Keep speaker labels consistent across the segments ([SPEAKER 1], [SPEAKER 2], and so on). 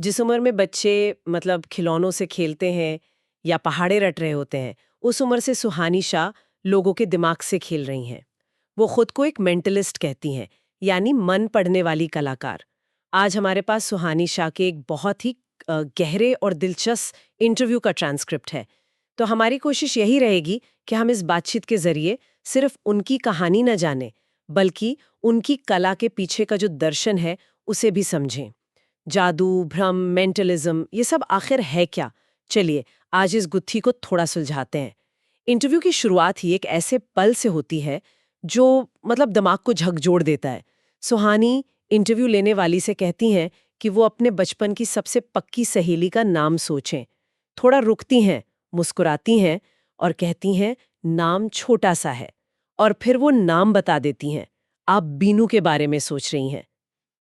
[SPEAKER 1] जिस उम्र में बच्चे मतलब खिलौनों से खेलते हैं या पहाड़े रट रहे होते हैं, उस उम्र से सुहानी शाह लोगों के दिमाग से खेल रही हैं। वो खुद को एक मेंटलिस्ट कहती हैं, यानी मन पढ़ने वाली कलाकार। आज हमारे पास सुहानी शाह के एक बहुत ही गहरे और दिलचस्प इंटरव्यू का ट्रांसक्रिप्ट है। तो हमारी कोशिश यही रहेगी कि हम इस बातचीत के जरिए सिर्फ उनकी कहानी न जानें, बल्कि उनकी कला के पीछे का जो दर्शन है उसे भी समझें। जादू, भ्रम, मेंटलिज्म, ये सब आखिर है क्या? चलिए आज इस गुत्थी को थोड़ा सुलझाते हैं। इंटरव्यू की शुरुआत ही एक ऐसे पल से होती है जो मतलब दिमाग को झकझोर देता है। सुहानी इंटरव्यू लेने वाली से कहती हैं कि वो अपने बचपन की सबसे पक्की सहेली का नाम सोचें। थोड़ा रुकती हैं, मुस्कुराती हैं और कहती हैं नाम छोटा सा है। और फिर वो नाम बता देती हैं, आप बीनू के बारे में सोच रही हैं।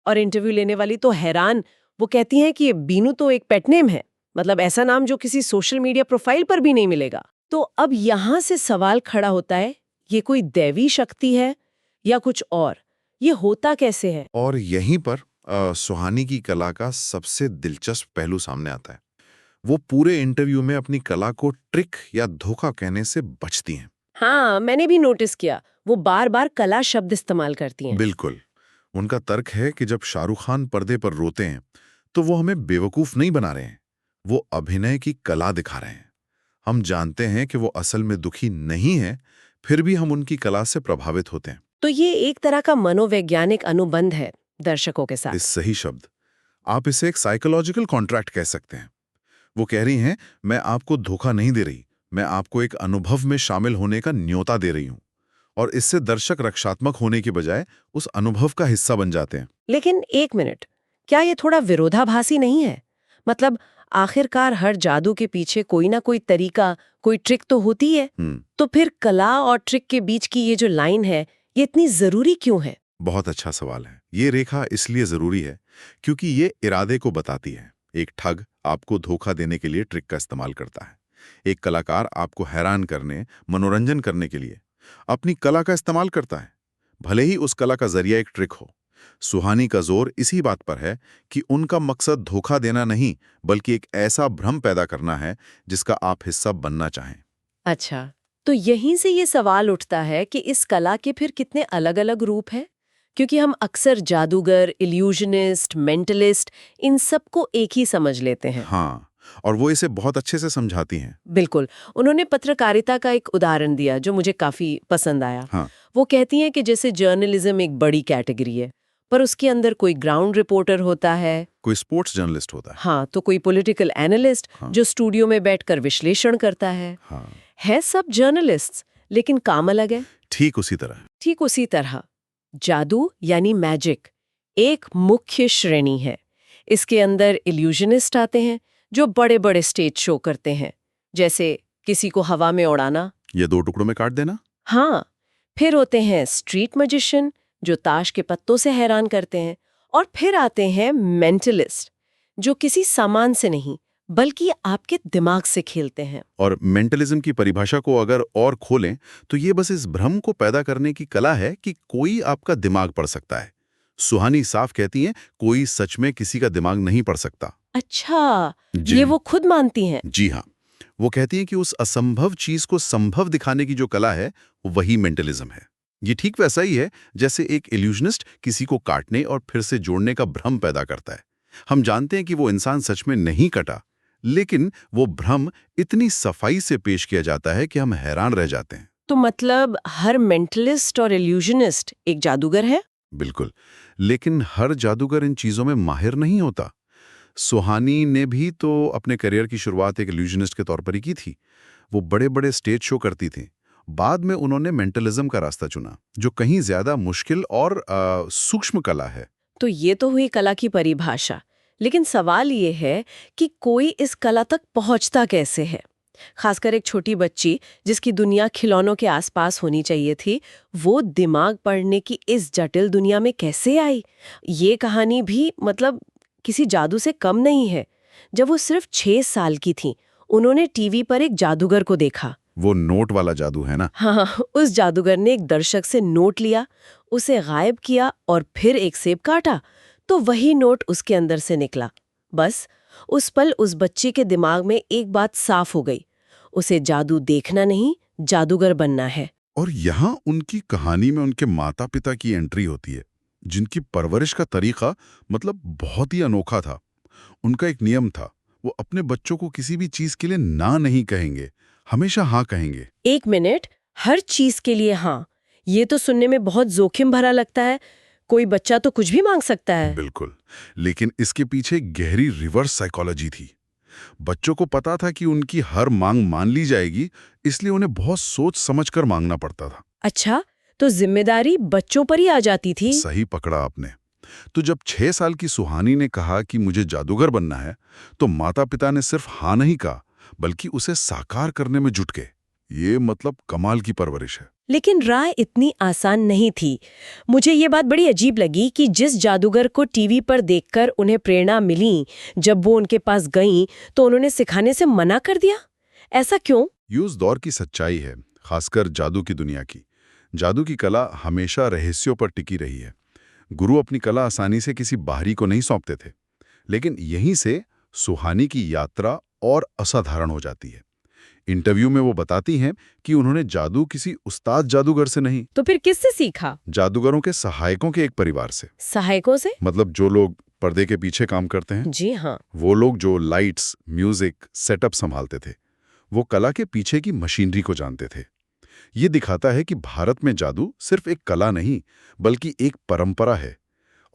[SPEAKER 1] और इंटरव्यू लेने वाली तो हैरान, वो कहती हैं कि ये बीनू तो एक पेट नेम है, मतलब ऐसा नाम जो किसी सोशल मीडिया प्रोफाइल पर भी नहीं मिलेगा। तो अब यहां से सवाल खड़ा होता है, ये कोई दैवी शक्ति है या कुछ और? ये होता कैसे है?
[SPEAKER 2] और यहीं पर सुहानी की कला का सबसे दिलचस्प पहलू सामने आता है। वो पूरे इंटरव्यू में अपनी कला को ट्रिक या धोखा कहने से बचती हैं।
[SPEAKER 1] हाँ, मैंने भी नोटिस किया, वो बार बार कला शब्द इस्तेमाल करती हैं।
[SPEAKER 2] बिल्कुल। उनका तर्क है कि जब शाहरुख खान पर्दे पर रोते हैं तो वो हमें बेवकूफ नहीं बना रहे हैं, वो अभिनय की कला दिखा रहे हैं। हम जानते हैं कि वो असल में दुखी नहीं है, फिर भी हम उनकी कला से प्रभावित होते हैं।
[SPEAKER 1] तो ये एक तरह का मनोवैज्ञानिक अनुबंध है दर्शकों के
[SPEAKER 2] इस
[SPEAKER 1] साथ।
[SPEAKER 2] सही शब्द, आप इसे एक साइकोलॉजिकल कॉन्ट्रैक्ट कह सकते हैं। वो कह रही हैं, मैं आपको धोखा नहीं दे रही, मैं आपको एक अनुभव में शामिल होने का न्योता दे रही हूं। और इससे दर्शक रक्षात्मक होने के बजाय उस अनुभव का हिस्सा बन जाते हैं।
[SPEAKER 1] लेकिन एक मिनट, क्या ये थोड़ा विरोधाभासी नहीं है? मतलब आखिरकार हर जादू के पीछे कोई ना कोई तरीका, कोई ट्रिक तो होती है। तो फिर कला और ट्रिक के बीच की ये जो लाइन है, ये इतनी जरूरी क्यों है?
[SPEAKER 2] बहुत अच्छा सवाल है। ये रेखा इसलिए जरूरी है क्योंकि ये इरादे को बताती है। एक ठग आपको धोखा देने के लिए ट्रिक का इस्तेमाल करता है। एक कलाकार आपको हैरान करने, मनोरंजन करने के लिए अपनी कला का इस्तेमाल करता है, भले ही उस कला का जरिया एक ट्रिक हो। सुहानी का जोर इसी बात पर है कि उनका मकसद धोखा देना नहीं, बल्कि एक ऐसा भ्रम पैदा करना है जिसका आप हिस्सा बनना चाहें।
[SPEAKER 1] अच्छा, तो यहीं से ये सवाल उठता है कि इस कला के फिर कितने अलग-अलग रूप हैं? क्योंकि हम अक्सर जादूगर, इल्यूजनिस्ट, मेंटलिस्ट इन सबको एक ही समझ लेते हैं।
[SPEAKER 2] हाँ, और वो इसे बहुत अच्छे से समझाती हैं।
[SPEAKER 1] बिल्कुल। उन्होंने पत्रकारिता का एक उदाहरण दिया जो मुझे काफी पसंद आया।
[SPEAKER 2] हाँ,
[SPEAKER 1] वो कहती हैं कि जैसे जर्नलिज्म एक बड़ी कैटेगरी है, पर उसके अंदर कोई ग्राउंड रिपोर्टर होता है।
[SPEAKER 2] कोई स्पोर्ट्स जर्नलिस्ट होता है।
[SPEAKER 1] हाँ, तो कोई पॉलिटिकल एनालिस्ट
[SPEAKER 2] हाँ,
[SPEAKER 1] जो स्टूडियो में बैठकर विश्लेषण करता है।
[SPEAKER 2] हाँ,
[SPEAKER 1] है सब जर्नलिस्ट्स, लेकिन काम अलग है।
[SPEAKER 2] ठीक उसी तरह।
[SPEAKER 1] ठीक उसी तरह जादू यानी मैजिक एक मुख्य श्रेणी है। इसके अंदर इल्यूजनिस्ट आते हैं जो बड़े बड़े स्टेज शो करते हैं, जैसे किसी को हवा में उड़ाना।
[SPEAKER 2] ये दो टुकड़ों में काट देना।
[SPEAKER 1] हाँ, फिर होते हैं स्ट्रीट मैजिशियन जो ताश के पत्तों से हैरान करते हैं। और फिर आते हैं मेंटलिस्ट जो किसी सामान से नहीं बल्कि आपके दिमाग से खेलते हैं।
[SPEAKER 2] और मेंटलिज्म की परिभाषा को अगर और खोलें तो ये बस इस भ्रम को पैदा करने की कला है कि कोई आपका दिमाग पढ़ सकता है। सुहानी साफ कहती हैं, कोई सच में किसी का दिमाग नहीं पढ़ सकता।
[SPEAKER 1] अच्छा,
[SPEAKER 2] जी
[SPEAKER 1] ये वो खुद मानती हैं।
[SPEAKER 2] जी हाँ, वो कहती हैं कि उस असंभव चीज को संभव दिखाने की जो कला है, वही मेंटलिज्म है। ये ठीक वैसा ही है जैसे एक इल्यूजनिस्ट किसी को काटने और फिर से जोड़ने का भ्रम पैदा करता है। हम जानते हैं कि वो इंसान सच में नहीं कटा, लेकिन वो भ्रम इतनी सफाई से पेश किया जाता है कि हम हैरान रह जाते हैं।
[SPEAKER 1] तो मतलब हर मेंटलिस्ट और इल्यूजनिस्ट एक जादूगर है?
[SPEAKER 2] बिल्कुल, लेकिन हर जादूगर इन चीजों में माहिर नहीं होता। सुहानी ने भी तो अपने करियर की शुरुआत एक इल्यूजनिस्ट के तौर पर ही की थी। वो बड़े-बड़े स्टेज शो करती थी। बाद में उन्होंने मेंटलिज्म का रास्ता चुना, जो कहीं ज्यादा मुश्किल और सूक्ष्म कला है।
[SPEAKER 1] तो ये तो हुई कला की परिभाषा, लेकिन सवाल ये है कि कोई इस कला तक पहुंचता कैसे है? खासकर एक छोटी बच्ची जिसकी दुनिया खिलौनों के आसपास होनी चाहिए थी, वो दिमाग पढ़ने की इस जटिल दुनिया में कैसे आई? ये कहानी भी मतलब किसी जादू से कम नहीं है। जब वो सिर्फ 6 साल की थी, उन्होंने टीवी पर एक जादूगर को देखा।
[SPEAKER 2] वो नोट वाला जादू है ना?
[SPEAKER 1] हाँ, उस जादूगर ने एक दर्शक से नोट लिया, उसे गायब किया और फिर एक सेब काटा, तो वही नोट उसके अंदर से निकला। बस उस पल उस बच्चे के दिमाग में एक बात साफ हो गई, उसे जादू देखना नहीं, जादूगर बनना है।
[SPEAKER 2] और यहाँ उनकी कहानी में उनके माता पिता की एंट्री होती है, जिनकी परवरिश का तरीका मतलब बहुत ही अनोखा था। उनका एक नियम था, वो अपने बच्चों को किसी भी चीज के लिए ना नहीं कहेंगे, हमेशा हाँ कहेंगे।
[SPEAKER 1] 1 मिनट, हर चीज के लिए हाँ, ये तो सुनने में बहुत जोखिम भरा लगता है। कोई बच्चा तो कुछ भी मांग सकता है।
[SPEAKER 2] बिल्कुल, लेकिन इसके पीछे गहरी रिवर्स साइकोलॉजी थी। बच्चों को पता था कि उनकी हर मांग मान ली जाएगी, इसलिए उन्हें बहुत सोच समझकर मांगना पड़ता था।
[SPEAKER 1] अच्छा, तो जिम्मेदारी बच्चों पर ही आ जाती थी।
[SPEAKER 2] सही पकड़ा आपने। तो जब 6 साल की सुहानी ने कहा कि मुझे जादूगर बनना है, तो माता पिता ने सिर्फ हाँ नहीं कहा, बल्कि उसे साकार करने में जुट गए। ये मतलब कमाल की परवरिश है।
[SPEAKER 1] लेकिन राह इतनी आसान नहीं थी। मुझे ये बात बड़ी अजीब लगी कि जिस जादूगर को टीवी पर देखकर उन्हें प्रेरणा मिली, जब वो उनके पास गईं, तो उन्होंने सिखाने से मना कर दिया। ऐसा क्यों?
[SPEAKER 2] ये उस दौर की सच्चाई है, खासकर जादू की दुनिया की। जादू की कला हमेशा रहस्यों पर टिकी रही है। गुरु अपनी कला आसानी से किसी बाहरी को नहीं सौंपते थे। लेकिन यहीं से सुहानी की यात्रा और असाधारण हो जाती है। इंटरव्यू में वो बताती हैं कि उन्होंने जादू किसी उस्ताद जादूगर से नहीं,
[SPEAKER 1] तो फिर किससे सीखा?
[SPEAKER 2] जादूगरों के सहायकों के एक परिवार से।
[SPEAKER 1] सहायकों से?
[SPEAKER 2] मतलब जो लोग पर्दे के पीछे काम करते हैं,
[SPEAKER 1] जी हाँ।
[SPEAKER 2] वो लोग जो लाइट्स, म्यूजिक, सेटअप संभालते थे, वो कला के पीछे की मशीनरी को जानते थे। ये दिखाता है कि भारत में जादू सिर्फ एक कला नहीं, बल्कि एक परंपरा है,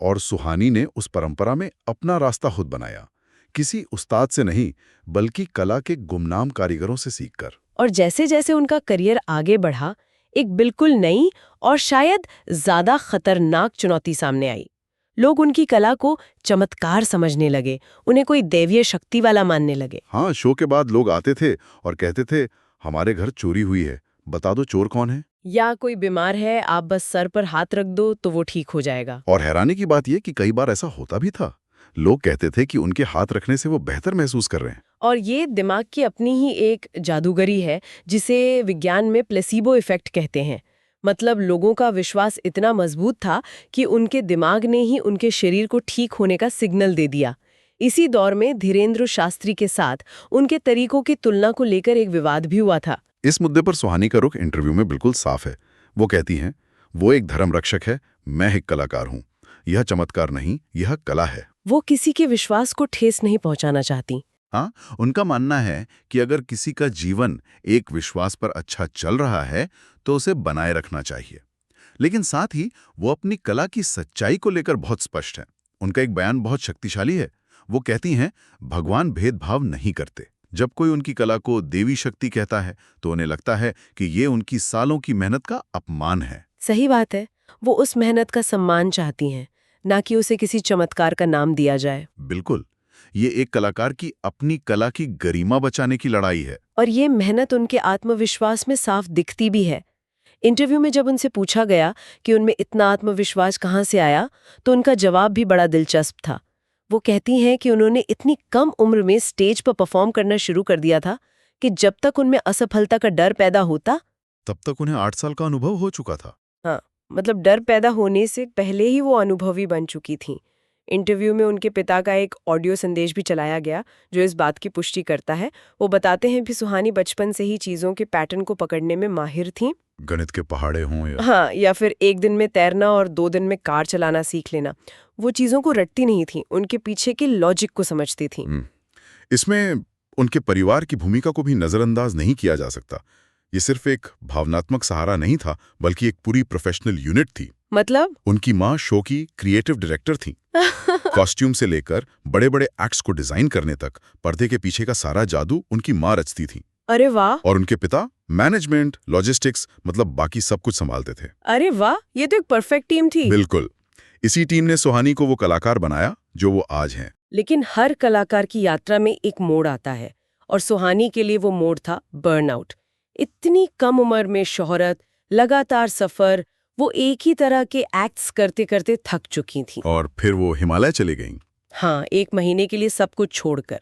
[SPEAKER 2] और सुहानी ने उस परंपरा में अपना रास्ता खुद बनाया, किसी उस्ताद से नहीं, बल्कि कला के गुमनाम कारीगरों से सीखकर।
[SPEAKER 1] और जैसे जैसे उनका करियर आगे बढ़ा, एक बिल्कुल नई और शायद ज्यादा खतरनाक चुनौती सामने आई। लोग उनकी कला को चमत्कार समझने लगे, उन्हें कोई दैवीय शक्ति वाला मानने लगे।
[SPEAKER 2] हाँ, शो के बाद लोग आते थे और कहते थे, हमारे घर चोरी हुई है, बता दो चोर कौन है।
[SPEAKER 1] या कोई बीमार है, आप बस सर पर हाथ रख दो तो वो ठीक हो जाएगा।
[SPEAKER 2] और हैरानी की बात यह कि कई बार ऐसा होता भी था। लोग कहते थे कि उनके हाथ रखने से वो बेहतर महसूस कर रहे हैं।
[SPEAKER 1] और ये दिमाग की अपनी ही एक जादूगरी है, जिसे विज्ञान में प्लेसिबो इफेक्ट कहते हैं। मतलब लोगों का विश्वास इतना मजबूत था कि उनके दिमाग ने ही उनके शरीर को ठीक होने का सिग्नल दे दिया। इसी दौर में धीरेन्द्र शास्त्री के साथ उनके तरीकों की तुलना को लेकर एक विवाद भी हुआ था।
[SPEAKER 2] इस मुद्दे पर सुहानी का रुख इंटरव्यू में बिल्कुल साफ है। वो कहती हैं, वो एक धर्म रक्षक है, मैं एक कलाकार हूँ। यह चमत्कार नहीं, यह कला है।
[SPEAKER 1] वो किसी के विश्वास को ठेस नहीं पहुंचाना चाहती।
[SPEAKER 2] हाँ, उनका मानना है कि अगर किसी का जीवन एक विश्वास पर अच्छा चल रहा है, तो उसे बनाए रखना चाहिए। लेकिन साथ ही वो अपनी कला की सच्चाई को लेकर बहुत स्पष्ट है। उनका एक बयान बहुत शक्तिशाली है। वो कहती हैं, भगवान भेदभाव नहीं करते। जब कोई उनकी कला को देवी शक्ति कहता है, तो उन्हें लगता है कि ये उनकी सालों की मेहनत का अपमान है।
[SPEAKER 1] सही बात है, वो उस मेहनत का सम्मान चाहती हैं, ना कि उसे किसी चमत्कार का नाम दिया जाए।
[SPEAKER 2] बिल्कुल, ये एक कलाकार की अपनी कला की गरिमा बचाने की लड़ाई है।
[SPEAKER 1] और ये मेहनत उनके आत्मविश्वास में साफ दिखती भी है। इंटरव्यू में जब उनसे पूछा गया कि उनमें इतना आत्मविश्वास कहाँ से आया, तो उनका जवाब भी बड़ा दिलचस्प था। वो कहती हैं कि उन्होंने इतनी कम उम्र में स्टेज पर परफॉर्म करना शुरू कर दिया था कि जब तक उनमें असफलता का डर पैदा होता,
[SPEAKER 2] तब तक उन्हें 8 साल का अनुभव हो चुका था।
[SPEAKER 1] हाँ, मतलब डर पैदा होने से पहले ही वो अनुभवी बन चुकी थीं। इंटरव्यू में उनके पिता का एक ऑडियो संदेश भी चलाया गया जो इस बात की पुष्टि करता है। वो बताते हैं कि सुहानी बचपन से ही चीज़ों के पैटर्न को पकड़ने में माहिर थीं।
[SPEAKER 2] गणित के पहाड़े हों
[SPEAKER 1] या फिर एक दिन में तैरना और 2 दिन में कार चलाना सीख लेना, वो चीज़ों को रटती नहीं थीं, उनके पीछे के लॉजिक को समझती थीं।
[SPEAKER 2] इसमें उनके परिवार की भूमिका को भी नजरअंदाज नहीं किया जा सकता। ये सिर्फ एक भावनात्मक सहारा नहीं था, बल्कि एक पूरी प्रोफेशनल यूनिट थी।
[SPEAKER 1] मतलब
[SPEAKER 2] उनकी माँ शो की क्रिएटिव डायरेक्टर थी। कॉस्ट्यूम से लेकर बड़े-बड़े एक्ट्स को डिजाइन करने तक पर्दे के पीछे का सारा जादू उनकी माँ रचती थी।
[SPEAKER 1] अरे वाह!
[SPEAKER 2] और उनके पिता मैनेजमेंट, लॉजिस्टिक्स, मतलब बाकी सब कुछ संभालते थे।
[SPEAKER 1] अरे वाह! ये तो एक परफेक्ट टीम थी।
[SPEAKER 2] बिल्कुल, इसी टीम ने सुहानी को वो कलाकार बनाया जो वो आज हैं।
[SPEAKER 1] लेकिन हर कलाकार की यात्रा में एक मोड़ आता है, और सुहानी के लिए वो मोड़ था बर्नआउट। इतनी कम उम्र में शोहरत, लगातार सफर, वो एक ही तरह के एक्ट्स करते करते थक चुकी थी।
[SPEAKER 2] और फिर वो हिमालय चली गईं।
[SPEAKER 1] हाँ, 1 महीने के लिए सब कुछ छोड़कर।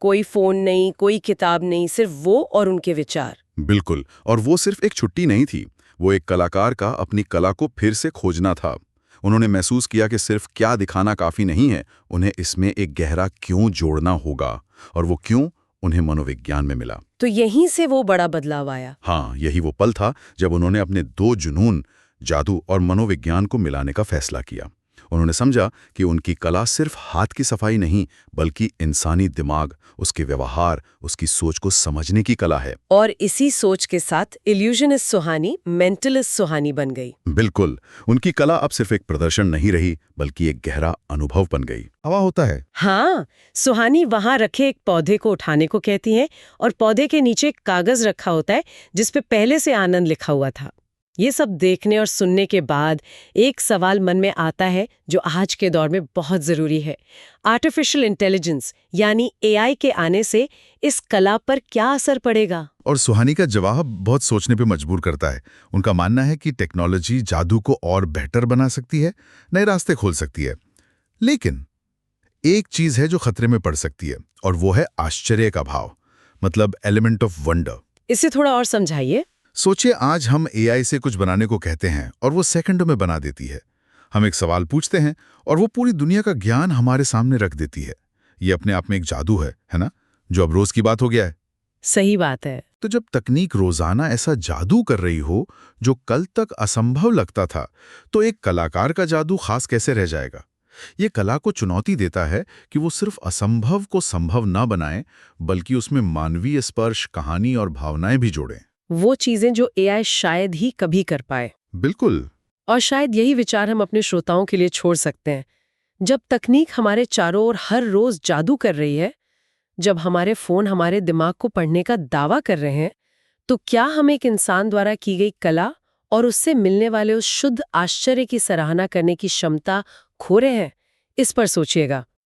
[SPEAKER 1] कोई फोन नहीं, कोई किताब नहीं, सिर्फ वो और उनके विचार।
[SPEAKER 2] बिल्कुल, और वो सिर्फ एक छुट्टी नहीं थी, वो एक कलाकार का अपनी कला को फिर से खोजना था। उन्होंने महसूस किया कि सिर्फ क्या दिखाना काफी नहीं है, उन्हें इसमें एक गहरा क्यों जोड़ना होगा, और वो क्यों उन्हें मनोविज्ञान में मिला।
[SPEAKER 1] तो यहीं से वो बड़ा बदलाव आया।
[SPEAKER 2] हाँ, यही वो पल था जब उन्होंने अपने दो जुनून, जादू और मनोविज्ञान को मिलाने का फैसला किया। उन्होंने समझा कि उनकी कला सिर्फ हाथ की सफाई नहीं, बल्कि इंसानी दिमाग, उसके व्यवहार, उसकी सोच को समझने की कला है।
[SPEAKER 1] और इसी सोच के साथ इल्यूजनिस्ट सुहानी मेंटलिस्ट सुहानी बन गई।
[SPEAKER 2] बिल्कुल, उनकी कला अब सिर्फ एक प्रदर्शन नहीं रही, बल्कि एक गहरा अनुभव बन गई। हवा होता है।
[SPEAKER 1] हाँ, सुहानी वहां रखे एक पौधे को उठाने को कहती हैं और पौधे के नीचे एक कागज रखा होता है जिस पे पहले से आनंद लिखा हुआ था। ये सब देखने और सुनने के बाद एक सवाल मन में आता है जो आज के दौर में बहुत जरूरी है। आर्टिफिशियल इंटेलिजेंस यानी एआई के आने से इस कला पर क्या असर पड़ेगा?
[SPEAKER 3] और सुहानी का जवाब बहुत सोचने पे मजबूर करता है। उनका मानना है कि टेक्नोलॉजी जादू को और बेहतर बना सकती है, नए रास्ते खोल सकती है, लेकिन एक चीज है जो खतरे में पड़ सकती है, और वो है आश्चर्य का भाव, मतलब एलिमेंट ऑफ वंडर।
[SPEAKER 1] इसे थोड़ा और समझाइए।
[SPEAKER 3] सोचिए, आज हम एआई से कुछ बनाने को कहते हैं और वो सेकंडों में बना देती है। हम एक सवाल पूछते हैं और वो पूरी दुनिया का ज्ञान हमारे सामने रख देती है। ये अपने आप में एक जादू है ना, जो अब रोज की बात हो गया है।
[SPEAKER 1] सही बात है।
[SPEAKER 3] तो जब तकनीक रोजाना ऐसा जादू कर रही हो जो कल तक असंभव लगता था, तो एक कलाकार का जादू खास कैसे रह जाएगा? ये कला को चुनौती देता है कि वो सिर्फ असंभव को संभव ना बनाए, बल्कि उसमें मानवीय स्पर्श, कहानी और भावनाएं भी जोड़ें।
[SPEAKER 1] वो चीजें जो एआई शायद ही कभी कर पाए।
[SPEAKER 3] बिल्कुल।
[SPEAKER 1] और शायद यही विचार हम अपने श्रोताओं के लिए छोड़ सकते हैं। जब तकनीक हमारे चारों ओर हर रोज जादू कर रही है, जब हमारे फोन हमारे दिमाग को पढ़ने का दावा कर रहे हैं, तो क्या हम एक इंसान द्वारा की गई कला और उससे मिलने वाले उस शुद्ध आश्चर्य की सराहना करने की क्षमता खो रहे हैं? इस पर सोचिएगा।